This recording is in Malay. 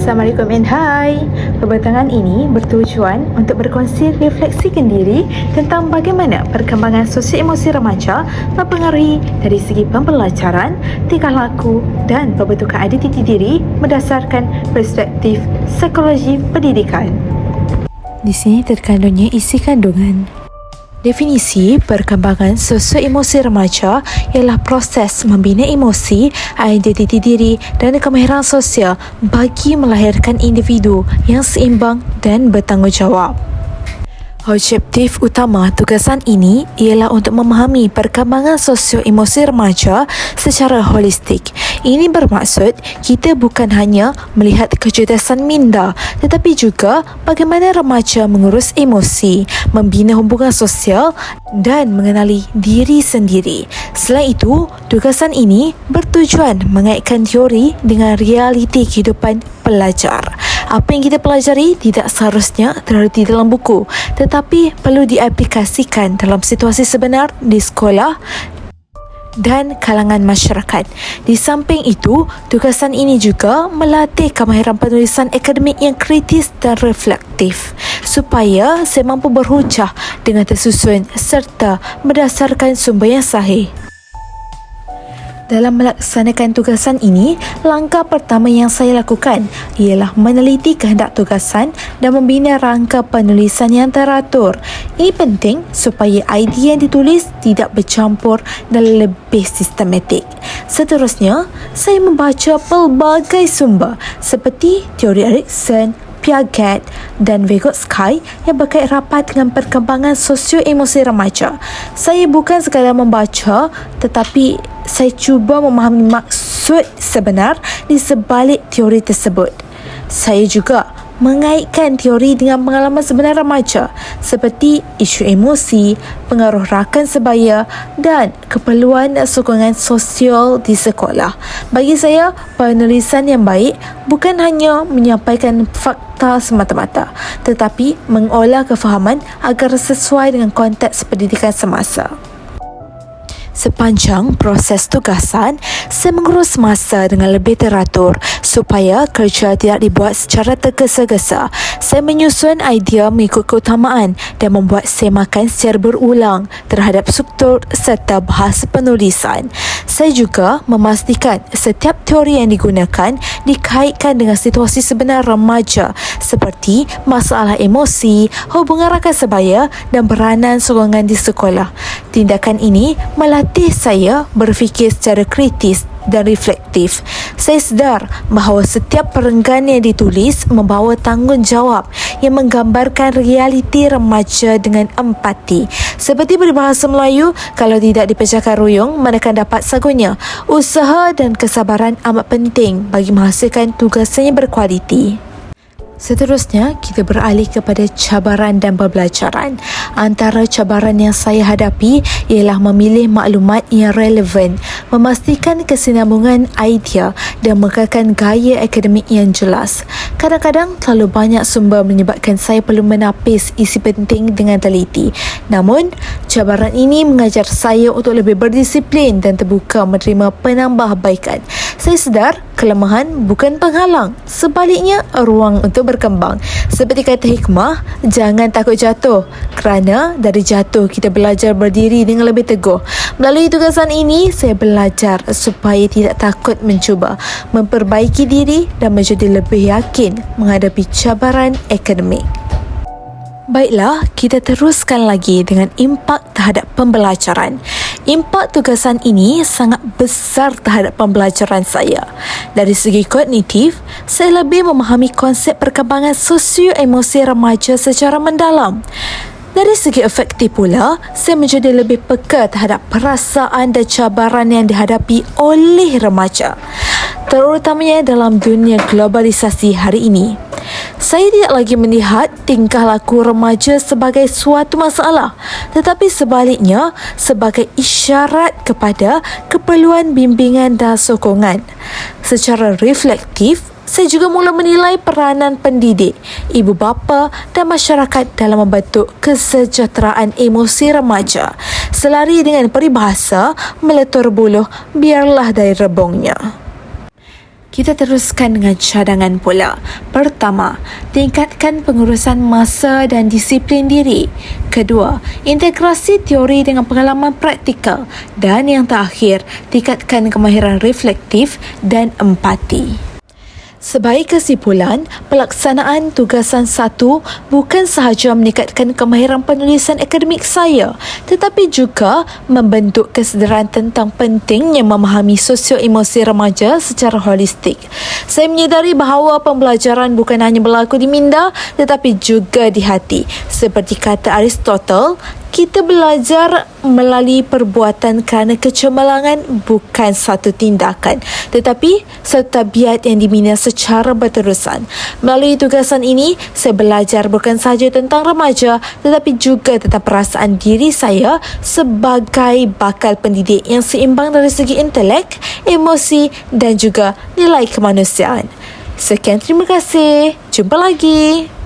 Assalamualaikum and hai. Perbincangan ini bertujuan untuk berkongsi refleksikan diri tentang bagaimana perkembangan sosial emosi remaja mempengaruhi dari segi pembelajaran, tingkah laku dan pembentukan identiti diri berdasarkan perspektif psikologi pendidikan. Di sini terkandungnya isi kandungan. Definisi perkembangan sosio-emosi remaja ialah proses membina emosi, identiti diri dan kemahiran sosial bagi melahirkan individu yang seimbang dan bertanggungjawab. Objektif utama tugasan ini ialah untuk memahami perkembangan sosio-emosi remaja secara holistik. Ini bermaksud kita bukan hanya melihat kecerdasan minda tetapi juga bagaimana remaja mengurus emosi, membina hubungan sosial dan mengenali diri sendiri. Selain itu, tugasan ini bertujuan mengaitkan teori dengan realiti kehidupan pelajar. Apa yang kita pelajari tidak seharusnya terhenti dalam buku tetapi perlu diaplikasikan dalam situasi sebenar di sekolah dan kalangan masyarakat. Di samping itu, tugasan ini juga melatih kemahiran penulisan akademik yang kritis dan reflektif supaya saya mampu berhujah dengan tersusun serta berdasarkan sumber yang sahih. Dalam melaksanakan tugasan ini, langkah pertama yang saya lakukan ialah meneliti kehendak tugasan dan membina rangka penulisan yang teratur. Ini penting supaya idea yang ditulis tidak bercampur dan lebih sistematik. Seterusnya, saya membaca pelbagai sumber seperti teori Erikson, Piaget dan Vygotsky yang berkait rapat dengan perkembangan sosio-emosi remaja. Saya bukan sekadar membaca tetapi saya cuba memahami maksud sebenar di sebalik teori tersebut. Saya juga mengaitkan teori dengan pengalaman sebenar remaja seperti isu emosi, pengaruh rakan sebaya dan keperluan sokongan sosial di sekolah. Bagi saya, penulisan yang baik bukan hanya menyampaikan fakta semata-mata tetapi mengolah kefahaman agar sesuai dengan konteks pendidikan semasa. Sepanjang proses tugasan, saya mengurus masa dengan lebih teratur supaya kerja tidak dibuat secara tergesa-gesa. Saya menyusun idea mengikut keutamaan dan membuat semakan secara berulang terhadap struktur serta bahasa penulisan. Saya juga memastikan setiap teori yang digunakan dikaitkan dengan situasi sebenar remaja seperti masalah emosi, hubungan rakan sebaya dan peranan sokongan di sekolah. Tindakan ini melatih saya berfikir secara kritis dan reflektif. Saya sedar bahawa setiap perenggan yang ditulis membawa tanggungjawab yang menggambarkan realiti remaja dengan empati. Seperti peribahasa Melayu, kalau tidak dipecahkan ruyung, mana akan dapat sagunya. Usaha dan kesabaran amat penting bagi menghasilkan tugasan yang berkualiti. Seterusnya, kita beralih kepada cabaran dan pembelajaran. Antara cabaran yang saya hadapi ialah memilih maklumat yang relevan, memastikan kesinambungan idea dan mengekalkan gaya akademik yang jelas. Kadang-kadang terlalu banyak sumber menyebabkan saya perlu menapis isi penting dengan teliti. Namun, cabaran ini mengajar saya untuk lebih berdisiplin dan terbuka menerima penambahbaikan. Saya sedar kelemahan bukan penghalang, sebaliknya ruang untuk berkembang. Seperti kata hikmah, jangan takut jatuh kerana dari jatuh kita belajar berdiri dengan lebih teguh. Melalui tugasan ini, saya belajar supaya tidak takut mencuba, memperbaiki diri dan menjadi lebih yakin menghadapi cabaran akademik. Baiklah, kita teruskan lagi dengan impak terhadap pembelajaran. Impak tugasan ini sangat besar terhadap pembelajaran saya. Dari segi kognitif, saya lebih memahami konsep perkembangan sosio-emosi remaja secara mendalam. Dari segi efektif pula, saya menjadi lebih peka terhadap perasaan dan cabaran yang dihadapi oleh remaja, terutamanya dalam dunia globalisasi hari ini. Saya tidak lagi melihat tingkah laku remaja sebagai suatu masalah, tetapi sebaliknya sebagai isyarat kepada keperluan bimbingan dan sokongan. Secara reflektif, saya juga mula menilai peranan pendidik, ibu bapa dan masyarakat dalam membentuk kesejahteraan emosi remaja. Selari dengan peribahasa, meletur buluh biarlah dari rebungnya. Kita teruskan dengan cadangan pula. Pertama, tingkatkan pengurusan masa dan disiplin diri. Kedua, integrasi teori dengan pengalaman praktikal. Dan yang terakhir, tingkatkan kemahiran reflektif dan empati. Sebagai kesimpulan, pelaksanaan tugasan 1 bukan sahaja meningkatkan kemahiran penulisan akademik saya, tetapi juga membentuk kesedaran tentang pentingnya memahami sosio-emosi remaja secara holistik. Saya menyedari bahawa pembelajaran bukan hanya berlaku di minda, tetapi juga di hati. Seperti kata Aristotle, kita belajar melalui perbuatan kerana kecemerlangan bukan satu tindakan, tetapi satu tabiat yang dibina secara berterusan. Melalui tugasan ini, saya belajar bukan sahaja tentang remaja, tetapi juga tentang perasaan diri saya sebagai bakal pendidik yang seimbang dari segi intelek, emosi dan juga nilai kemanusiaan. Sekian, terima kasih. Jumpa lagi.